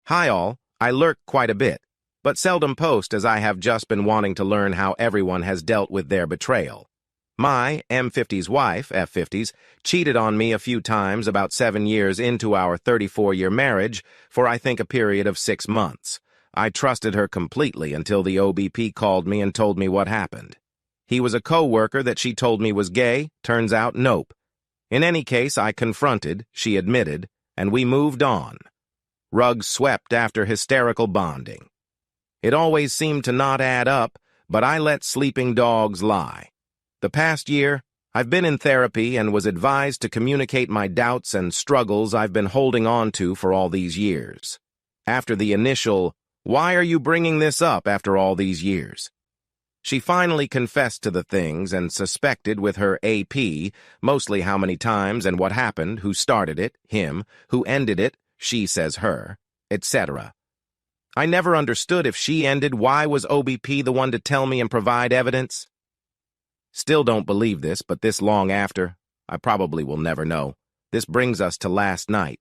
Hi all, I lurk quite a bit, but seldom post as I have just been wanting to learn how everyone has dealt with their betrayal. My M50's wife, F50's, cheated on me a few times about 7 years into our 34-year marriage for I think a period of 6 months. I trusted her completely until the OBP called me and told me what happened. He was a co-worker that she told me was gay, turns out nope. In any case, I confronted, she admitted, and we moved on. Rug swept after hysterical bonding. It always seemed to not add up, but I let sleeping dogs lie. The past year, I've been in therapy and was advised to communicate my doubts and struggles I've been holding on to for all these years. After the initial, "Why are you bringing this up after all these years?" she finally confessed to the things and suspected with her AP, mostly how many times and what happened, who started it, him, who ended it, she says her, etc. I never understood if she ended, why was OBP the one to tell me and provide evidence? Still don't believe this, but this long after, I probably will never know. This brings us to last night.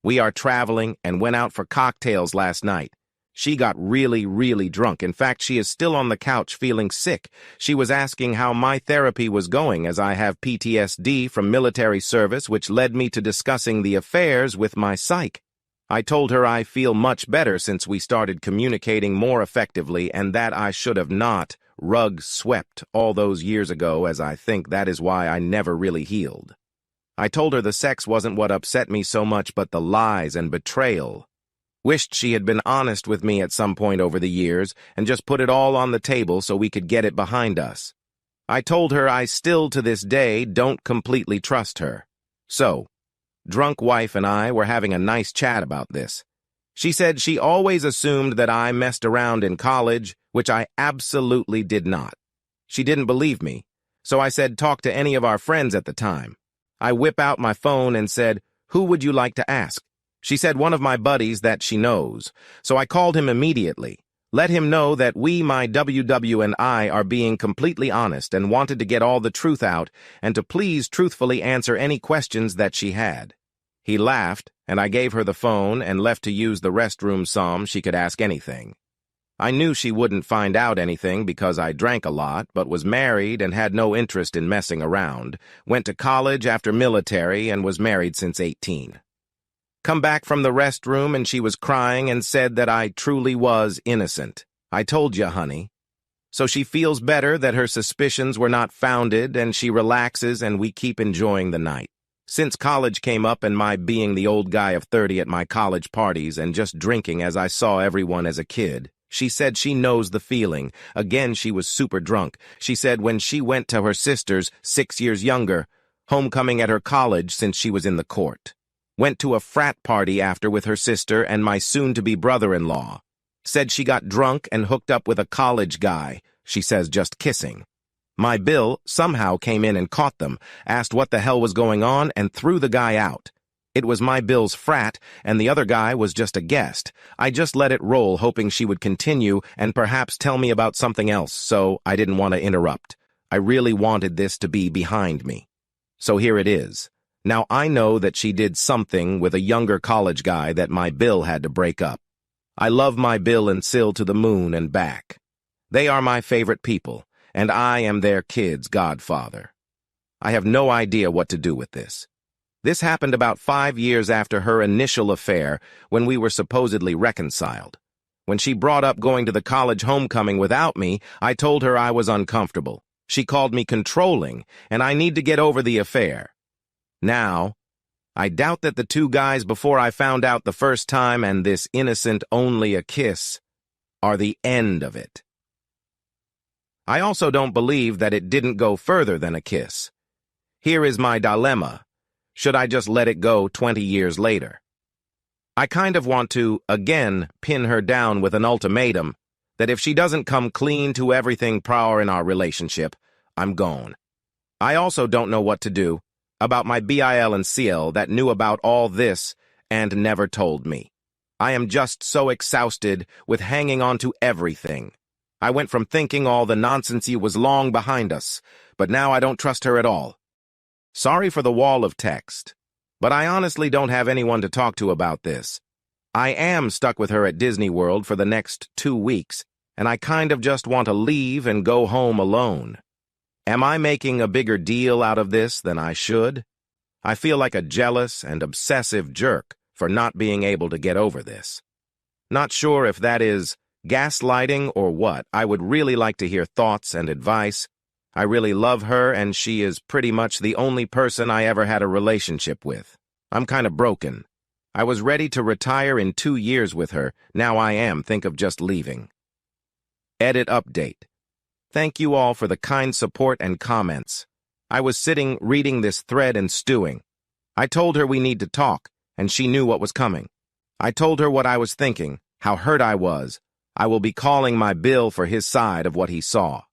We are traveling and went out for cocktails last night. She got really, really drunk. In fact, she is still on the couch feeling sick. She was asking how my therapy was going as I have PTSD from military service, which led me to discussing the affairs with my psych. I told her I feel much better since we started communicating more effectively and that I should have not rug swept all those years ago, as I think that is why I never really healed. I told her the sex wasn't what upset me so much but the lies and betrayal. Wished she had been honest with me at some point over the years and just put it all on the table so we could get it behind us. I told her I still to this day don't completely trust her. So, drunk wife and I were having a nice chat about this. She said she always assumed that I messed around in college, which I absolutely did not. She didn't believe me, so I said talk to any of our friends at the time. I whip out my phone and said, "Who would you like to ask?" She said one of my buddies that she knows, so I called him immediately. Let him know that we, my WW and I, are being completely honest and wanted to get all the truth out and to please truthfully answer any questions that she had. He laughed, and I gave her the phone and left to use the restroom some she could ask anything. I knew she wouldn't find out anything because I drank a lot, but was married and had no interest in messing around, went to college after military and was married since 18. Come back from the restroom and she was crying and said that I truly was innocent. I told you, honey. So she feels better that her suspicions were not founded and she relaxes and we keep enjoying the night. Since college came up and my being the old guy of 30 at my college parties and just drinking as I saw everyone as a kid, she said she knows the feeling. Again, she was super drunk. She said when she went to her sister's, 6 years younger, homecoming at her college since she was in the court. Went to a frat party after with her sister and my soon-to-be brother-in-law. Said she got drunk and hooked up with a college guy, she says just kissing. My Bill somehow came in and caught them, asked what the hell was going on, and threw the guy out. It was my Bill's frat, and the other guy was just a guest. I just let it roll, hoping she would continue and perhaps tell me about something else, so I didn't want to interrupt. I really wanted this to be behind me. So here it is. Now I know that she did something with a younger college guy that my Bill had to break up. I love my Bill and Sil to the moon and back. They are my favorite people, and I am their kid's godfather. I have no idea what to do with this. This happened about 5 years after her initial affair when we were supposedly reconciled. When she brought up going to the college homecoming without me, I told her I was uncomfortable. She called me controlling, and I need to get over the affair. Now, I doubt that the two guys before I found out the first time and this innocent only a kiss are the end of it. I also don't believe that it didn't go further than a kiss. Here is my dilemma. Should I just let it go 20 years later? I kind of want to, again, pin her down with an ultimatum that if she doesn't come clean to everything prior in our relationship, I'm gone. I also don't know what to do about my BIL and CL that knew about all this and never told me. I am just so exhausted with hanging on to everything. I went from thinking all the nonsense was long behind us, but now I don't trust her at all. Sorry for the wall of text, but I honestly don't have anyone to talk to about this. I am stuck with her at Disney World for the next 2 weeks, and I kind of just want to leave and go home alone. Am I making a bigger deal out of this than I should? I feel like a jealous and obsessive jerk for not being able to get over this. Not sure if that is gaslighting or what. I would really like to hear thoughts and advice. I really love her, and she is pretty much the only person I ever had a relationship with. I'm kind of broken. I was ready to retire in 2 years with her. Now I am. Think of just leaving. Edit update. Thank you all for the kind support and comments. I was sitting reading this thread and stewing. I told her we need to talk, and she knew what was coming. I told her what I was thinking, how hurt I was. I will be calling my Bill for his side of what he saw.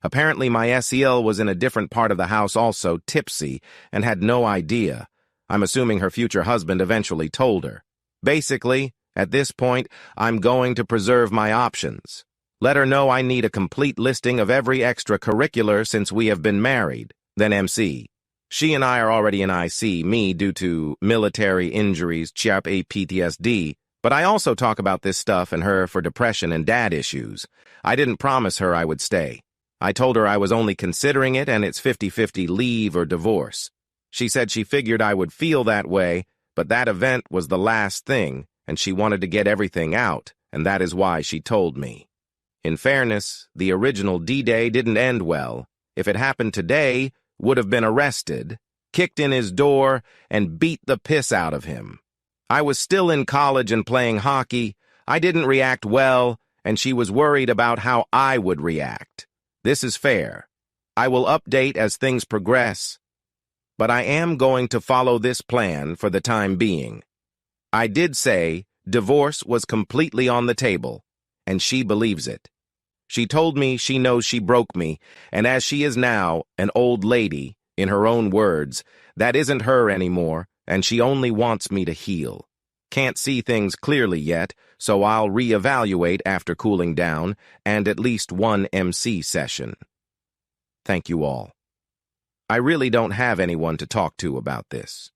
Apparently my SEL was in a different part of the house also, tipsy, and had no idea. I'm assuming her future husband eventually told her. Basically, at this point, I'm going to preserve my options. Let her know I need a complete listing of every extracurricular since we have been married, then MC. She and I are already in IC, me due to military injuries, CHAP PTSD, but I also talk about this stuff and her for depression and dad issues. I didn't promise her I would stay. I told her I was only considering it and it's 50-50 leave or divorce. She said she figured I would feel that way, but that event was the last thing, and she wanted to get everything out, and that is why she told me. In fairness, the original D-Day didn't end well. If it happened today, would have been arrested, kicked in his door, and beat the piss out of him. I was still in college and playing hockey. I didn't react well, and she was worried about how I would react. This is fair. I will update as things progress, but I am going to follow this plan for the time being. I did say divorce was completely on the table, and she believes it. She told me she knows she broke me, and as she is now an old lady, in her own words, that isn't her anymore, and she only wants me to heal. Can't see things clearly yet, so I'll reevaluate after cooling down and at least one MC session. Thank you all. I really don't have anyone to talk to about this.